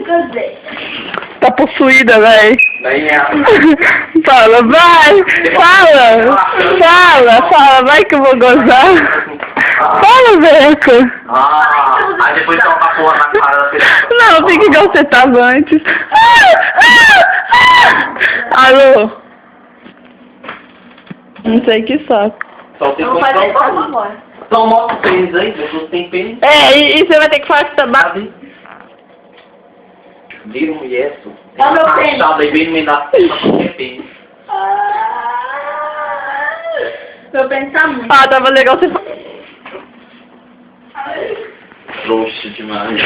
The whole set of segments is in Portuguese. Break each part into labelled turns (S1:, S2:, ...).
S1: gozei.
S2: Tá possuída, véi.
S3: Daí é.
S2: Fala, vai! Fala, vai que eu vou gozar. Fala, Beco.
S3: Aí depois toca a porra na cara da pessoa.
S2: Não, fica igual você tava antes. Alô? Não sei que saco.
S3: Só tem
S1: Eu vou fazer isso agora.
S3: Então mostra o pênis aí, você tem pênis.
S2: E você vai ter que falar que tá batendo.
S3: Vira um yeso.
S1: É o meu pênis.
S3: Aí vem no meio da testa pra ter pênis.
S1: Meu pênis tá muito.
S2: Ah, tava legal você falar.
S3: Trouxa demais.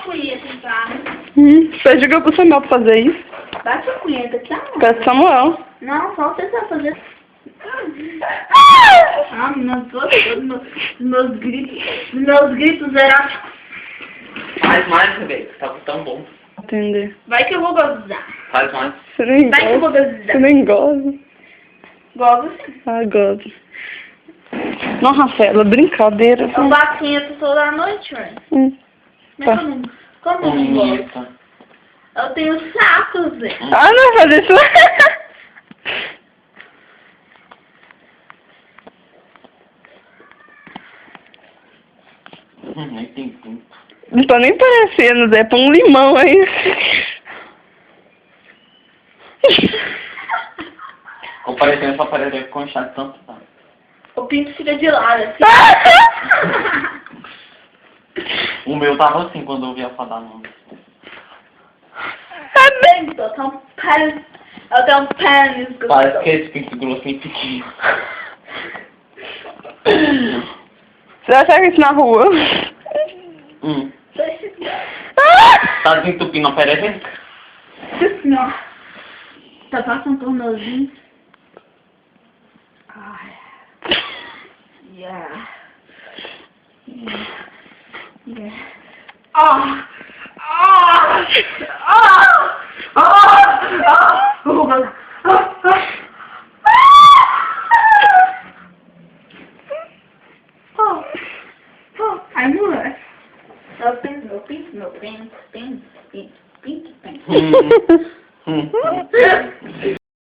S1: Punheta, tá?
S2: Você jogou pro Samuel pra fazer isso?
S1: Bate a punheta, tá?
S2: Pra Samuel.
S1: Não, só você sabe fazer. Ah, meus gritos eróticos.
S3: Faz mais, Rebeca. Tá tão bom.
S2: Entender.
S1: Vai que eu vou gozar.
S3: Faz mais.
S2: Você nem
S1: Vai que eu vou
S2: gosta.
S1: gozar.
S2: Você nem gosta.
S1: Gozo sim.
S2: Ah, gosto. Não, Rafaela, brincadeira.
S1: Eu bato punheta toda noite, velho. Mas
S2: Tá.
S1: como eu não gosto? Eu tenho saco, Zé.
S2: Ah, não, fazer isso.
S3: Nem tem tempo.
S2: Não tô nem parecendo, Zé. Põe um limão aí.
S3: Ficou parecendo essa parede com inchado tanto, tá?
S1: O pinto fica de lado, assim.
S3: O meu tava assim quando eu vi a fada não.
S1: Eu tenho um pênis. Eu tenho um pênis gostoso.
S3: Parece que esse pinto grossinho pequeno.
S2: Você vai achar isso na rua?
S3: Tá desentupindo a perereca?
S1: Assim, ó. Tá passando um tornozinho. Ai. Yeah. Yeah. Ah! Ah! Ah! Ah! Eu vou gozar. Ai, mulher. Meu pinto.